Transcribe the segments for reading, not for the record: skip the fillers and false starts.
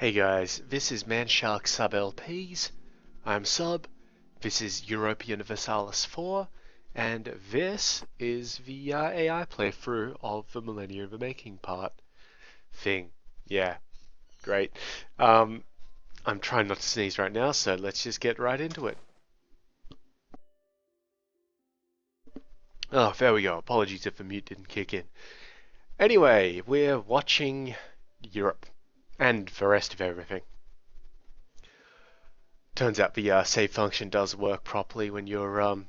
Hey guys, this is Manshark Sub LPs. I'm Sub. This is Europa Universalis IV, and this is the AI playthrough of the Millennia of the Making part thing. Yeah, great. I'm trying not to sneeze right now, so let's just get right into it. Oh, there we go. Apologies if the mute didn't kick in. Anyway, we're watching Europe and the rest of everything. Turns out the save function does work properly when you're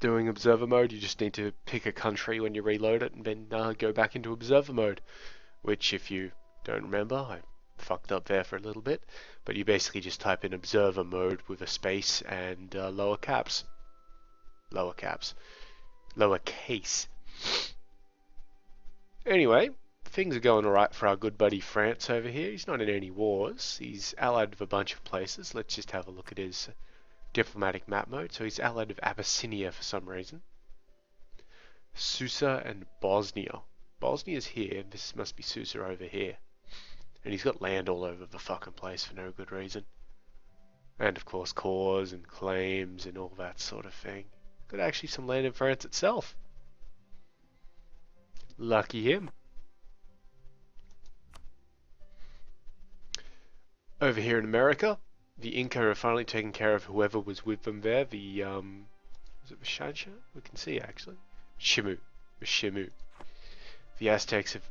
doing observer mode. You just need to pick a country when you reload it and then go back into observer mode, which if you don't remember, I fucked up there for a little bit, but you basically just type in observer mode with a space and lower case. Anyway, things are going alright for our good buddy France over here. He's not in any wars. He's allied with a bunch of places. Let's just have a look at his diplomatic map mode. So he's allied with Abyssinia for some reason. Susa and Bosnia. Bosnia's here. This must be Susa over here. And he's got land all over the fucking place for no good reason. And of course cores and claims and all that sort of thing. Got actually some land in France itself. Lucky him. Over here in America, the Inca are finally taking care of whoever was with them there. The was it the Shansha? We can see actually. Shimu. The Aztecs have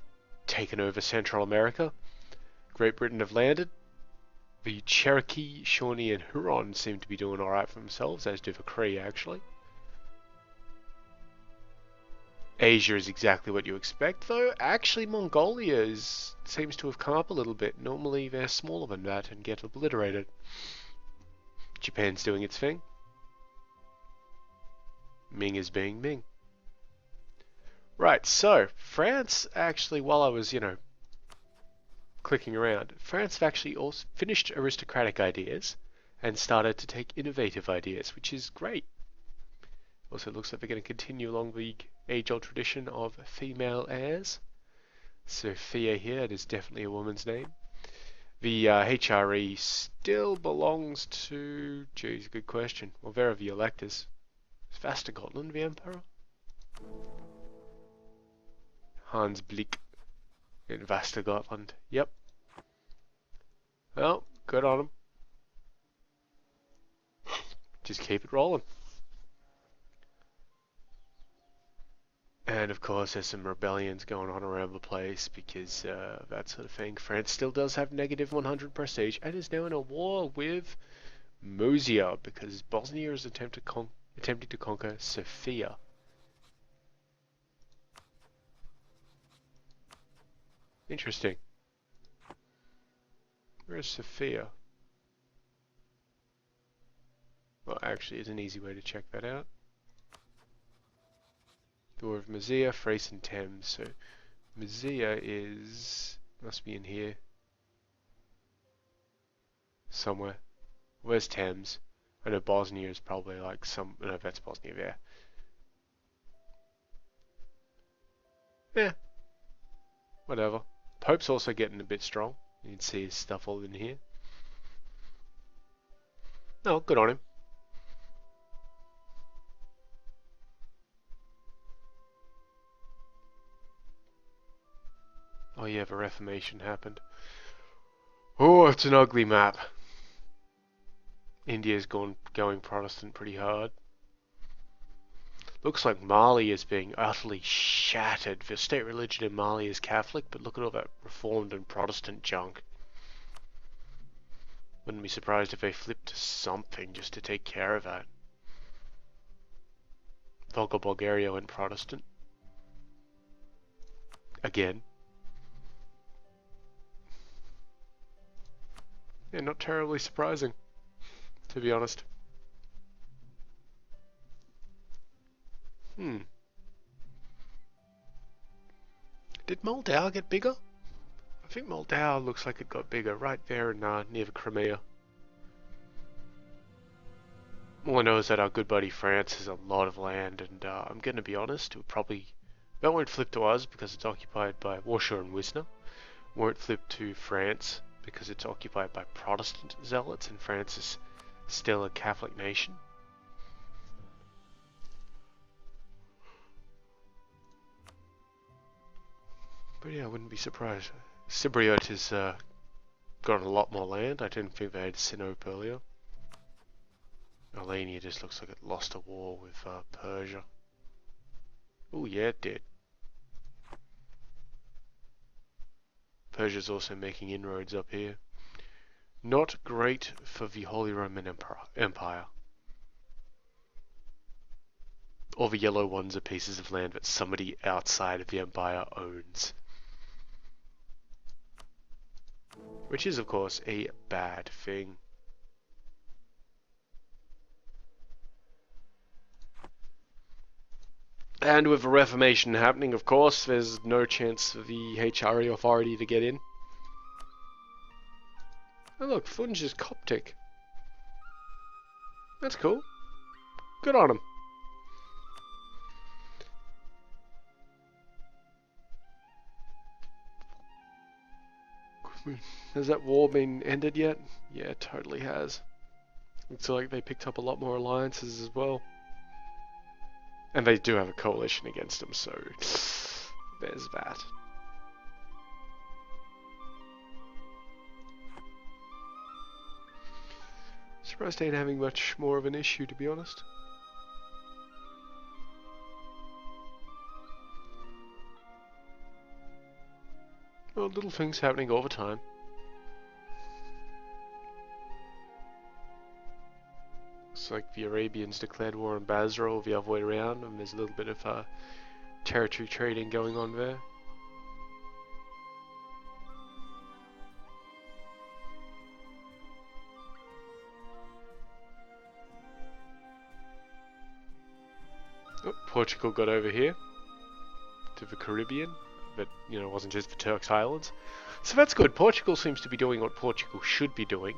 taken over Central America. Great Britain have landed. The Cherokee, Shawnee, and Huron seem to be doing alright for themselves, as do the Cree actually. Asia is exactly what you expect, though actually Mongolia seems to have come up a little bit. Normally they're smaller than that and get obliterated. Japan's doing its thing. Ming is being Ming. Right, so France actually, while I was, clicking around, France have actually also finished aristocratic ideas and started to take innovative ideas, which is great. Also looks like they're going to continue along the age-old tradition of female heirs. Sophia here, it is definitely a woman's name. The HRE still belongs to... Geez, good question. Well, where are the electors? Is Västergötland the emperor? Hans Blick in Västergötland. Yep. Well, good on him. Just keep it rolling. And of course there's some rebellions going on around the place because that sort of thing. France still does have negative 100 prestige and is now in a war with Murcia because Bosnia is attempting to conquer Sofia. Interesting. Where's Sofia? Well, actually, it's an easy way to check that out. Door of Murcia, Thrace and Thames. So Murcia must be in here somewhere. Where's Thames? I know Bosnia is probably like no, that's Bosnia there. Yeah, whatever. Pope's also getting a bit strong. You can see his stuff all in here. No, good on him. Oh yeah, the Reformation happened. Oh, it's an ugly map. India's going Protestant pretty hard. Looks like Mali is being utterly shattered. The state religion in Mali is Catholic, but look at all that Reformed and Protestant junk. Wouldn't be surprised if they flipped to something just to take care of that. Volga Bulgaria went Protestant. Again. Yeah, not terribly surprising, to be honest. Did Moldau get bigger? I think Moldau looks like it got bigger right there in near the Crimea. All I know is that our good buddy France has a lot of land, and I'm gonna be honest, that won't flip to us because it's occupied by Warsaw and Wisna. Won't flip to France because it's occupied by Protestant zealots and France is still a Catholic nation. But yeah, I wouldn't be surprised. Cypriot has got a lot more land. I didn't think they had Sinope earlier. Albania just looks like it lost a war with Persia. Oh yeah, it did. Persia's also making inroads up here. Not great for the Holy Roman Empire. All the yellow ones are pieces of land that somebody outside of the empire owns. Which is, of course, a bad thing. And with the Reformation happening, of course, there's no chance for the HRE authority to get in. Oh look, Funge is Coptic. That's cool. Good on him. Has that war been ended yet? Yeah, it totally has. Looks like they picked up a lot more alliances as well. And they do have a coalition against them, so there's that. Surprised they ain't having much more of an issue, to be honest. Well, little things happening all the time. Looks like the Arabians declared war on Basra or the other way around, and there's a little bit of territory trading going on there. Oh, Portugal got over here to the Caribbean, but it wasn't just the Turks Islands. So that's good. Portugal seems to be doing what Portugal should be doing.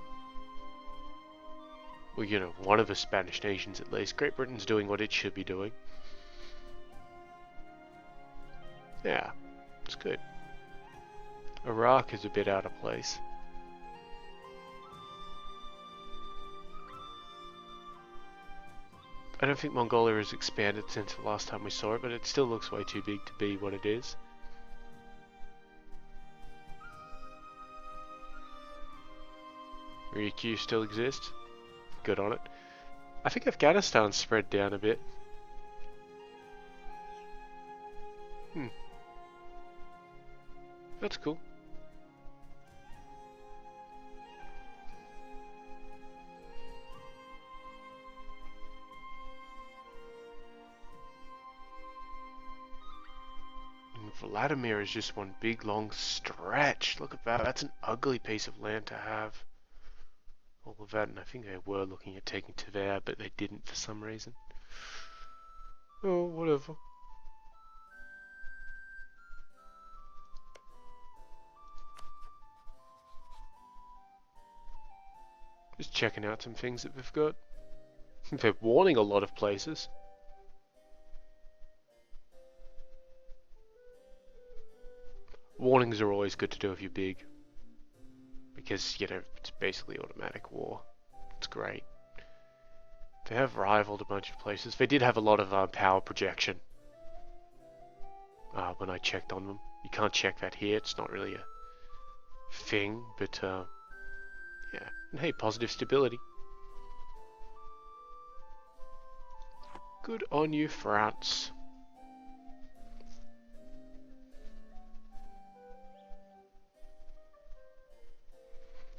Well, one of the Spanish nations at least. Great Britain's doing what it should be doing. Yeah, it's good. Iraq is a bit out of place. I don't think Mongolia has expanded since the last time we saw it, but it still looks way too big to be what it is. Ryukyu still exists. Good on it. I think Afghanistan's spread down a bit. That's cool. And Vladimir is just one big long stretch. Look at that. That's an ugly piece of land to have. All of that, and I think they were looking at taking Tver, but they didn't for some reason. Oh, whatever. Just checking out some things that we've got. They're warning a lot of places. Warnings are always good to do if you're big. Because, it's basically automatic war. It's great. They have rivaled a bunch of places. They did have a lot of power projection. When I checked on them. You can't check that here. It's not really a thing, but yeah. And hey, positive stability. Good on you, France.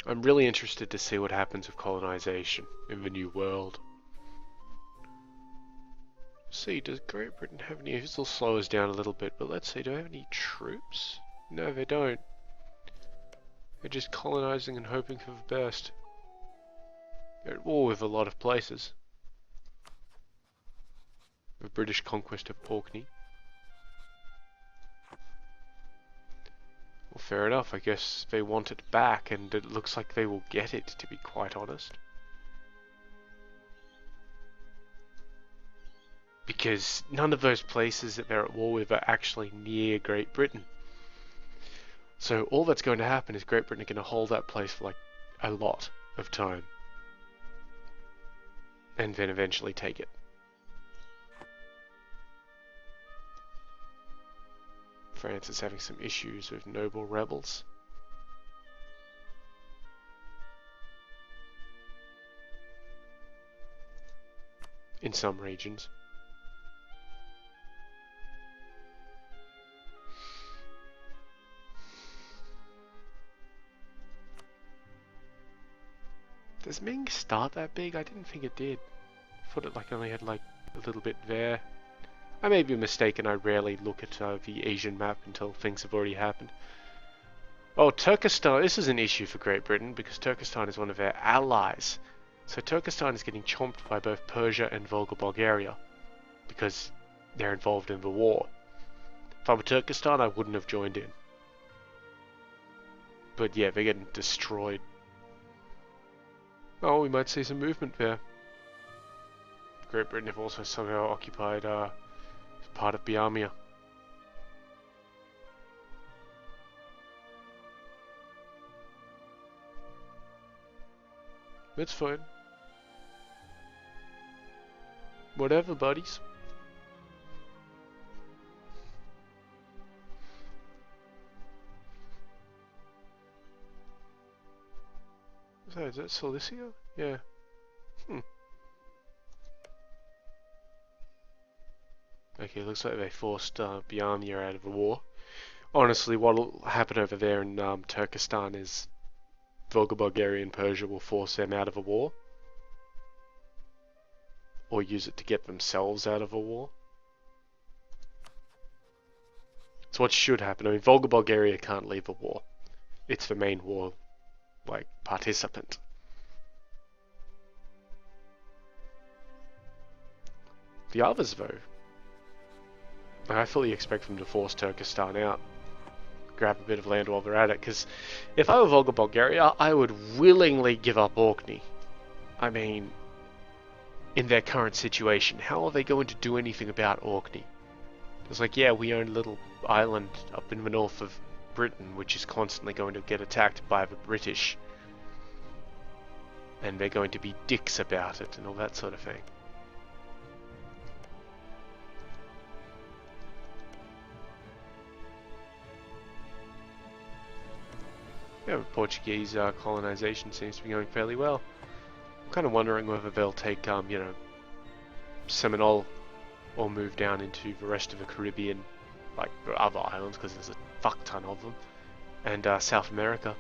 I'm really interested to see what happens with colonization in the New World. See, does Great Britain have any... This will slow us down a little bit, but let's see, do I have any troops? No, they don't. They're just colonizing and hoping for the best. They're at war with a lot of places. The British conquest of Orkney. Well, fair enough. I guess they want it back, and it looks like they will get it, to be quite honest. Because none of those places that they're at war with are actually near Great Britain. So all that's going to happen is Great Britain are going to hold that place for like a lot of time. And then eventually take it. France is having some issues with noble rebels. In some regions. Does Ming start that big? I didn't think it did. I thought it like only had like a little bit there. I may be mistaken, I rarely look at the Asian map until things have already happened. Oh, Turkestan, this is an issue for Great Britain because Turkestan is one of their allies. So Turkestan is getting chomped by both Persia and Volga Bulgaria because they're involved in the war. If I were Turkestan, I wouldn't have joined in. But yeah, they're getting destroyed. Oh, we might see some movement there. Great Britain have also somehow occupied part of Biamia. That's fine. Whatever, buddies. So, is that Cilicia? Yeah. Okay, looks like they forced Biamia out of the war. Honestly, what'll happen over there in Turkestan is Volga Bulgaria and Persia will force them out of a war. Or use it to get themselves out of a war. It's what should happen. I mean, Volga Bulgaria can't leave a war. It's the main war, like, participant. The others, though, I fully expect them to force Turkestan out. Grab a bit of land while they're at it, because if I were Volga Bulgaria, I would willingly give up Orkney. I mean, in their current situation, how are they going to do anything about Orkney? It's like, yeah, we own a little island up in the north of Britain, which is constantly going to get attacked by the British. And they're going to be dicks about it and all that sort of thing. Yeah, Portuguese colonization seems to be going fairly well. I'm kind of wondering whether they'll take, you know, Seminole or move down into the rest of the Caribbean, like the other islands, because there's a fuck ton of them, and South America.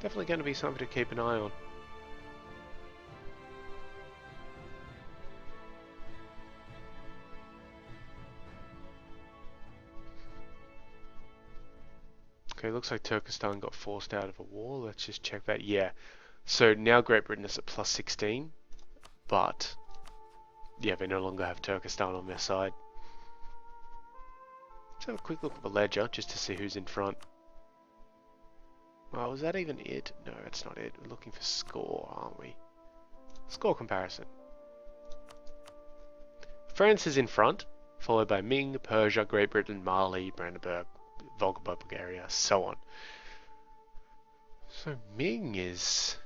Definitely going to be something to keep an eye on. Okay, looks like Turkestan got forced out of a war. Let's just check that. Yeah. So now Great Britain is at plus 16, but yeah, they no longer have Turkestan on their side. Let's have a quick look at the ledger just to see who's in front. Oh, was that even it? No, that's not it. We're looking for score, aren't we? Score comparison. France is in front, followed by Ming, Persia, Great Britain, Mali, Brandenburg, Volga Bulgaria, so on. So Ming is...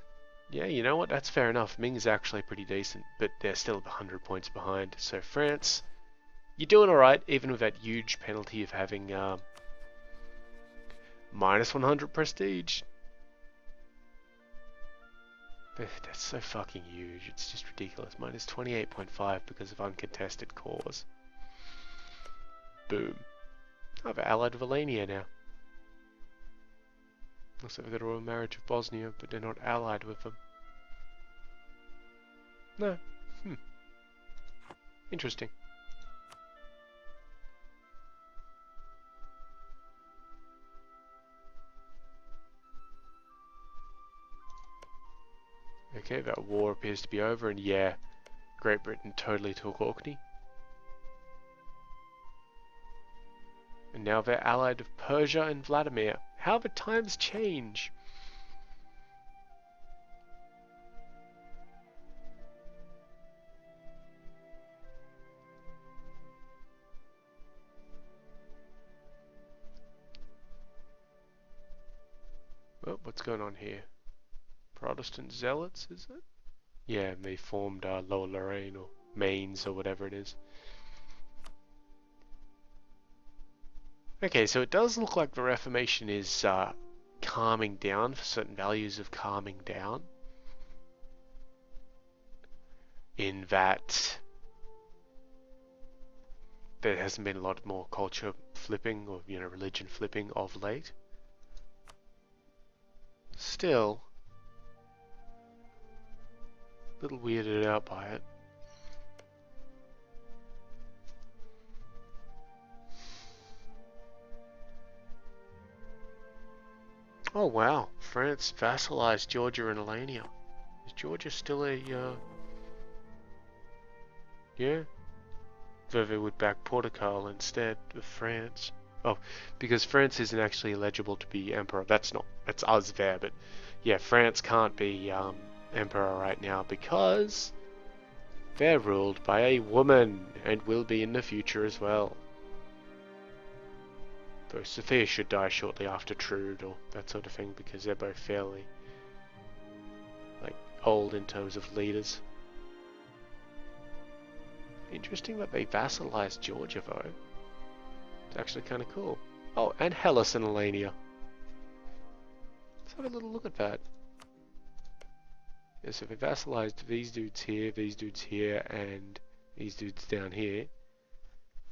yeah, you know what? That's fair enough. Ming is actually pretty decent, but they're still 100 points behind. So France, you're doing alright, even with that huge penalty of having minus 100 prestige. That's so fucking huge. It's just ridiculous. Minus 28.5 because of uncontested cause. Boom. I've allied with Alania now. Looks like we've got a royal marriage with Bosnia, but they're not allied with them. No. Interesting. Okay, that war appears to be over, and yeah, Great Britain totally took Orkney. And now they're allied with Persia and Vladimir. How the times change! Oh, what's going on here? Protestant zealots, is it? Yeah, they formed Lower Lorraine or Mainz or whatever it is. Okay, so it does look like the Reformation is calming down for certain values of calming down. In that there hasn't been a lot more culture flipping or, you know, religion flipping of late. Still, a little weirded out by it. Oh wow, France vassalized Georgia and Alania. Is Georgia still a, yeah? Vevey would back Portugal instead of France. Oh, because France isn't actually eligible to be emperor. That's us there, but yeah, France can't be emperor right now because they're ruled by a woman and will be in the future as well. Though Sophia should die shortly after Trude or that sort of thing because they're both fairly like old in terms of leaders. Interesting that they vassalized Georgia though. It's actually kind of cool. Oh, and Hellas and Alania. Let's have a little look at that. Yeah, so they vassalized these dudes here, and these dudes down here.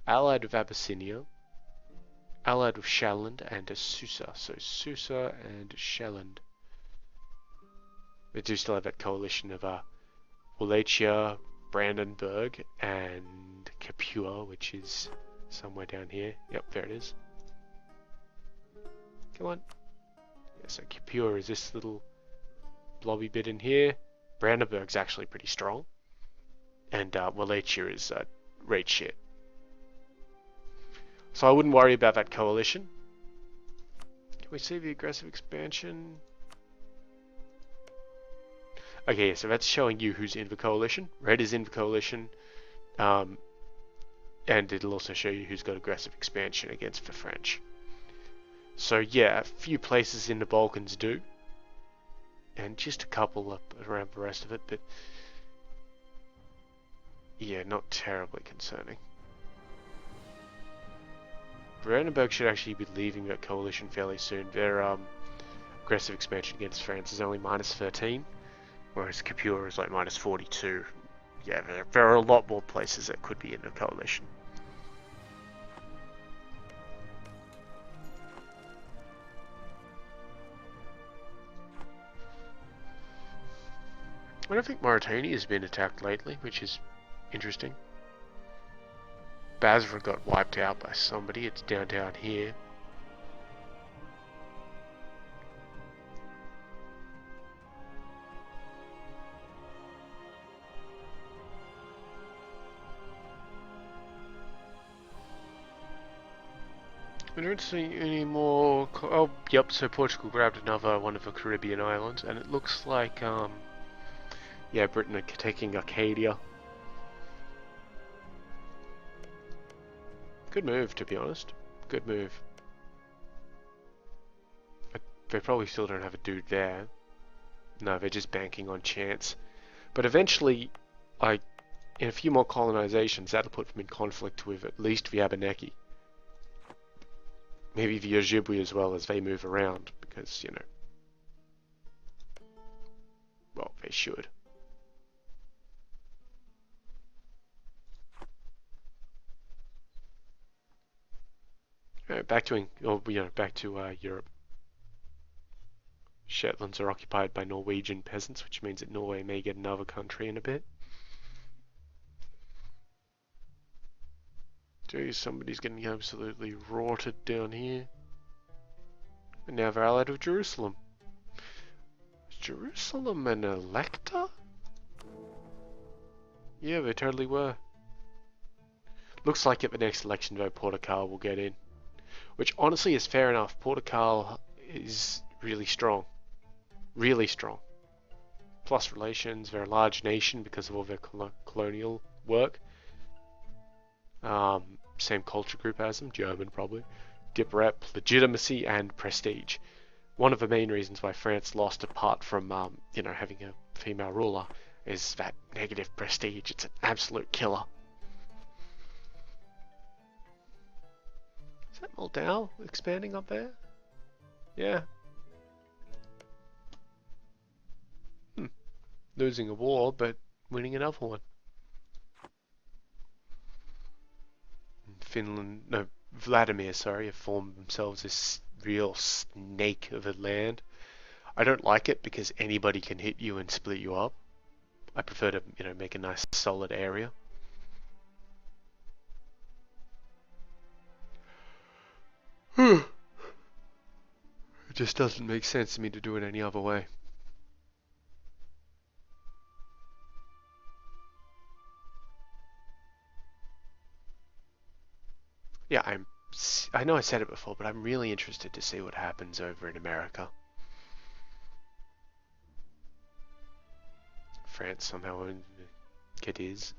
Allied with Abyssinia. Allied with Shalland and Susa. So Susa and Shalland. They do still have that coalition of Wallachia, Brandenburg, and Capua, which is somewhere down here. Yep, there it is. Come on. Yeah, so Capua is this little blobby bit in here. Brandenburg's actually pretty strong. And Wallachia is rate shit. So I wouldn't worry about that coalition. Can we see the aggressive expansion? Okay, so that's showing you who's in the coalition. Red is in the coalition. And it'll also show you who's got aggressive expansion against the French. So yeah, a few places in the Balkans do. And just a couple up around the rest of it, but yeah, not terribly concerning. Brandenburg should actually be leaving that coalition fairly soon. Their aggressive expansion against France is only -13, whereas Capua is like -42. Yeah, there are a lot more places that could be in the coalition. I don't think Mauritania has been attacked lately, which is interesting. Basra got wiped out by somebody. It's down here. I don't see any more. Oh, yep. So Portugal grabbed another one of the Caribbean islands, and it looks like yeah, Britain are taking Arcadia. Good move, to be honest. Good move. But they probably still don't have a dude there. No, they're just banking on chance. But eventually, like, in a few more colonizations, that'll put them in conflict with at least the Abenaki. Maybe the Ojibwe as well as they move around, because, you know, well, they should. Back to Europe. Shetlands are occupied by Norwegian peasants, which means that Norway may get another country in a bit. Geez, somebody's getting absolutely rorted down here. And now they're allied with Jerusalem. Is Jerusalem an elector? Yeah, they totally were. Looks like at the next election, though, Portugal will get in. Which honestly is fair enough. Portugal is really strong. Really strong. Plus relations, they're a large nation because of all their colonial work. Same culture group as them, German probably. Dip rep, legitimacy, and prestige. One of the main reasons why France lost, apart from you know, having a female ruler, is that negative prestige. It's an absolute killer. Is that Moldau expanding up there? Yeah. Losing a war, but winning another one. Finland, no, Vladimir, sorry, have formed themselves this real snake of a land. I don't like it because anybody can hit you and split you up. I prefer to, you know, make a nice solid area. It just doesn't make sense to me to do it any other way. Yeah, I know I said it before, but I'm really interested to see what happens over in America. France somehow owns Cadiz.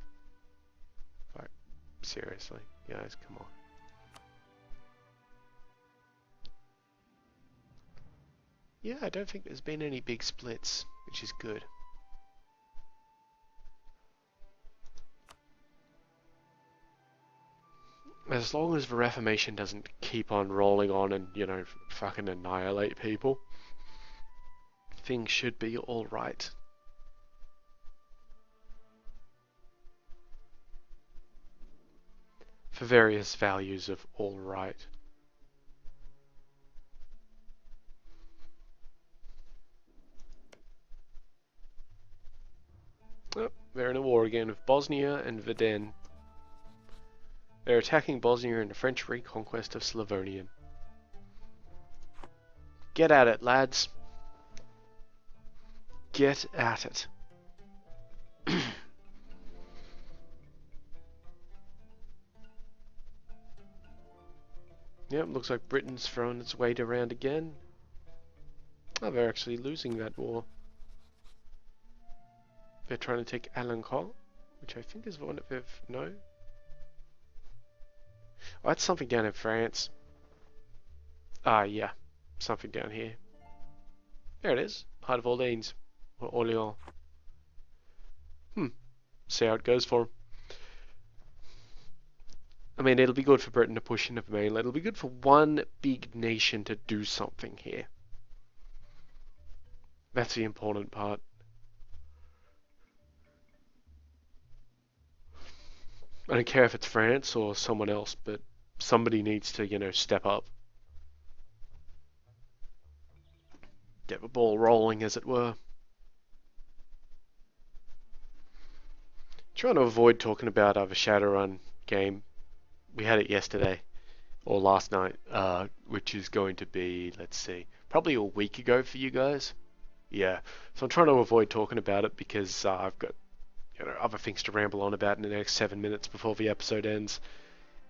Like, seriously, guys, come on. Yeah, I don't think there's been any big splits, which is good. As long as the Reformation doesn't keep on rolling on and, you know, fucking annihilate people, things should be alright. For various values of alright. Oh, they're in a war again with Bosnia and Veden. They're attacking Bosnia in the French reconquest of Slavonian. Get at it, lads. Get at it. Yep, looks like Britain's thrown its weight around again. Oh, they're actually losing that war. They're trying to take Alençon, which I think is the one that they've... No? Oh, that's something down in France. Ah, yeah. Something down here. There it is. Heart of Orleans. Or Orléans. See how it goes for them. I mean, it'll be good for Britain to push into the mainland. It'll be good for one big nation to do something here. That's the important part. I don't care if it's France or someone else, but somebody needs to, you know, step up. Get the ball rolling, as it were. Trying to avoid talking about the Shadowrun game. We had it yesterday, or last night, which is going to be, let's see, probably a week ago for you guys. Yeah, so I'm trying to avoid talking about it because I've got, you know, other things to ramble on about in the next 7 minutes before the episode ends.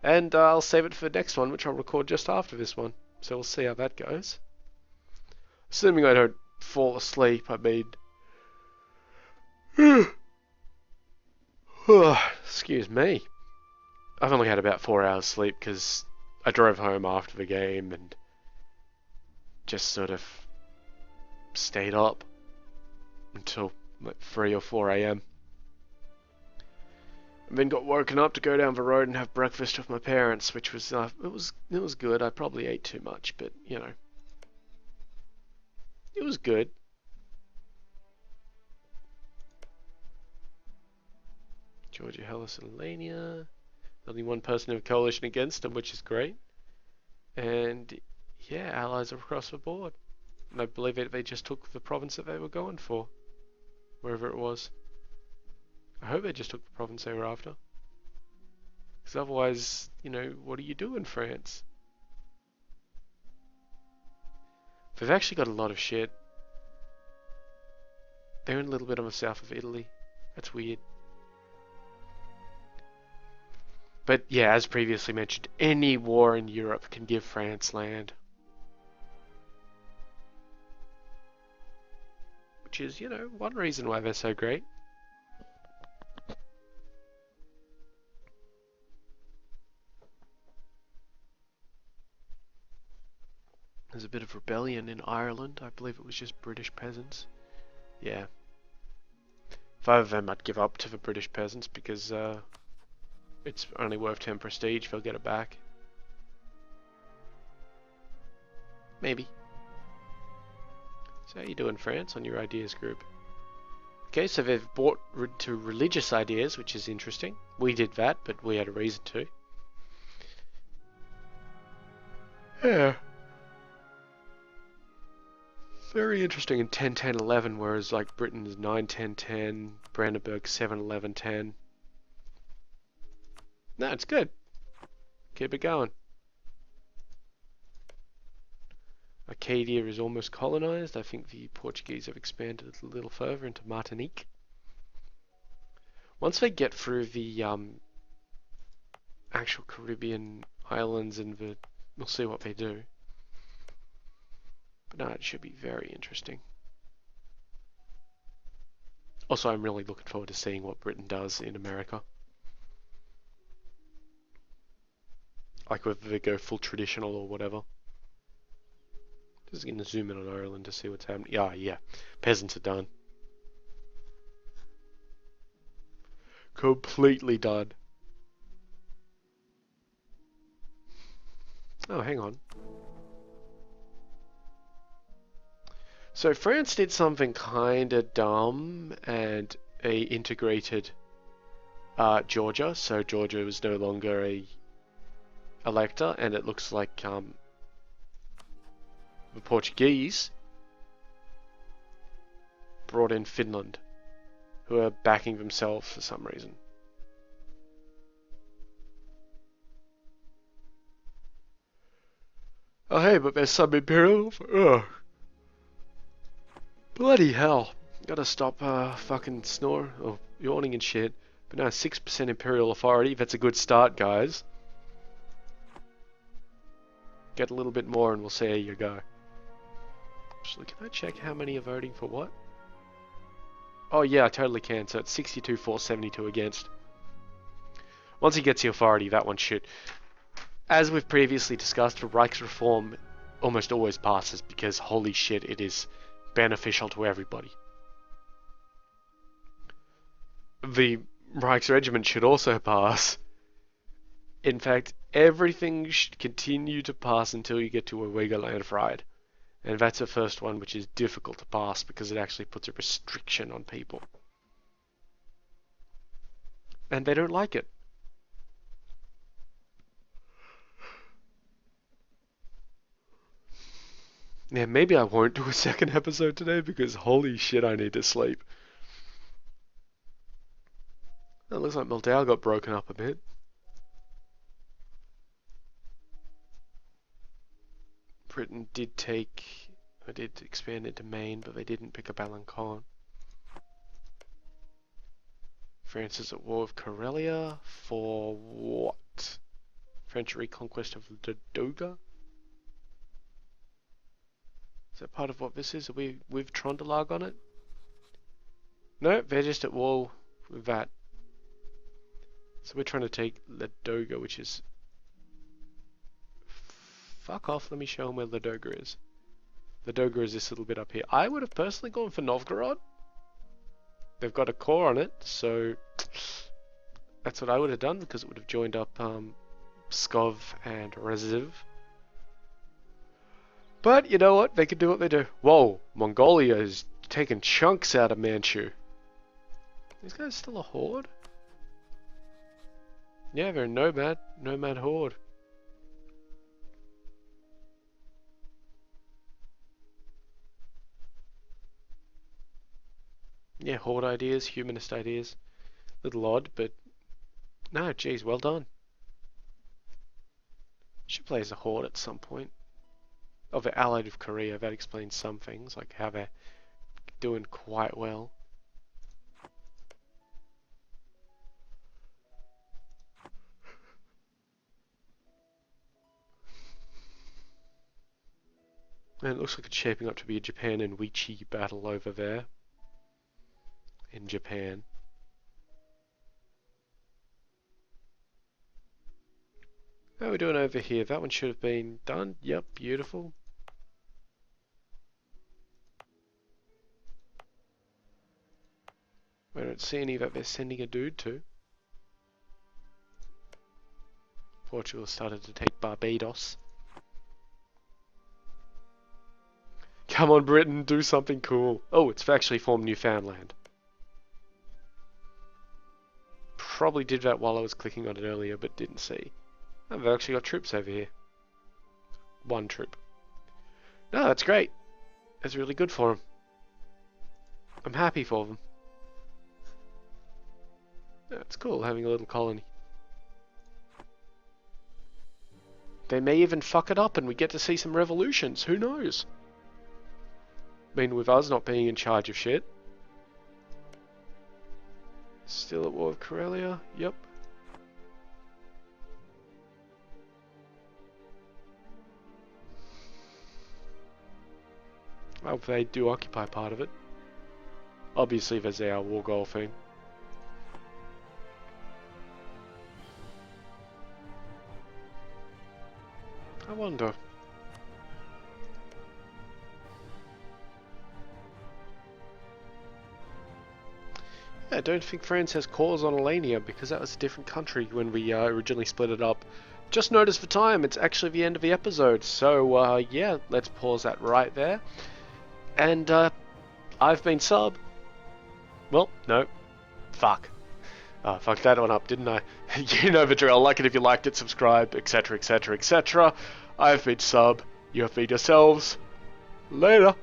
And I'll save it for the next one, which I'll record just after this one. So we'll see how that goes. Assuming I don't fall asleep, I mean... Excuse me. I've only had about 4 hours sleep because I drove home after the game and just sort of stayed up until like 3 or 4 a.m. And then got woken up to go down the road and have breakfast with my parents, which was it was good. I probably ate too much, but you know, it was good. Georgia, Hellas, and Alania. Only one person in a coalition against them, which is great. And yeah, allies are across the board. And I believe they just took the province that they were going for, wherever it was. I hope they just took the province they were after. Because otherwise, you know, what do you do in France? They've actually got a lot of shit. They're in a little bit on the south of Italy. That's weird. But yeah, as previously mentioned, any war in Europe can give France land. Which is, you know, one reason why they're so great. There's a bit of rebellion in Ireland. I believe it was just British peasants. Yeah. If I were them, I'd give up to the British peasants because it's only worth 10 prestige. They'll get it back. Maybe. So how you doing, France, on your ideas group? Okay, so they've bought to religious ideas, which is interesting. We did that, but we had a reason to. Yeah. Very interesting in 10, 10, 11, whereas like Britain is 9, 10, 10, Brandenburg 7, 11, 10. No, it's good. Keep it going. Acadia is almost colonized. I think the Portuguese have expanded a little further into Martinique. Once they get through the actual Caribbean islands and we'll see what they do. But no, it should be very interesting. Also, I'm really looking forward to seeing what Britain does in America. Like whether they go full traditional or whatever. Just going to zoom in on Ireland to see what's happening. Yeah. Peasants are done. Completely done. Oh, hang on. So France did something kinda dumb and integrated Georgia. So Georgia was no longer a elector, and it looks like the Portuguese brought in Finland, who are backing themselves for some reason. Oh hey, but there's some imperial. Ugh. Bloody hell! Gotta stop fucking snore or yawning and shit. But no, 6% imperial authority. That's a good start, guys. Get a little bit more, and we'll see how you go. Actually, can I check how many are voting for what? Oh yeah, I totally can. So it's 62 for, 72 against. Once he gets the authority, that one should. As we've previously discussed, the Reichsreform almost always passes because holy shit, it is beneficial to everybody. The Reichsregiment should also pass. In fact, everything should continue to pass until you get to a Wegerlandfried. And that's the first one which is difficult to pass because it actually puts a restriction on people. And they don't like it. Yeah, maybe I won't do a second episode today because holy shit, I need to sleep. It looks like Moldau got broken up a bit. Britain did expand into Maine, but they didn't pick up Alencon. France is at war with Karelia for what? French reconquest of Ladoga? Is that part of what this is? Are we with Trondelag on it? No, they're just at war with that. So we're trying to take Ladoga, which is... Fuck off, let me show them where Ladoga is. Ladoga is this little bit up here. I would have personally gone for Novgorod. They've got a core on it, so... That's what I would have done, because it would have joined up Pskov and Reziv. But, you know what? They can do what they do. Whoa, Mongolia is taking chunks out of Manchu. These guys still a horde? Yeah, they're a nomad horde. Yeah, horde ideas, humanist ideas. Little odd, but no, geez, well done. Should play as a horde at some point. Oh, they're allied with Korea. That explains some things, like how they're doing quite well. And it looks like it's shaping up to be a Japan and Wichi battle over there. In Japan. How are we doing over here? That one should have been done. Yep, beautiful. don't see any that they're sending a dude to. Portugal started to take Barbados. Come on, Britain, do something cool. Oh, it's actually formed Newfoundland. Probably did that while I was clicking on it earlier, but didn't see. Oh, they've actually got troops over here. One troop. No, that's great. That's really good for them. I'm happy for them. That's cool, having a little colony. They may even fuck it up and we get to see some revolutions. Who knows? I mean, with us not being in charge of shit. Still at war with Karelia? Yep. Well, they do occupy part of it. Obviously, there's our war goal thing. I wonder. Yeah, I don't think France has cores on Alania because that was a different country when we originally split it up. Just noticed the time, it's actually the end of the episode, so yeah, let's pause that right there. And I've been Sub. Well, no. Fuck. Fucked that one up, didn't I? You know the drill. Like it if you liked it, subscribe, etc, etc, etc. I've been Sub. You have been yourselves. Later.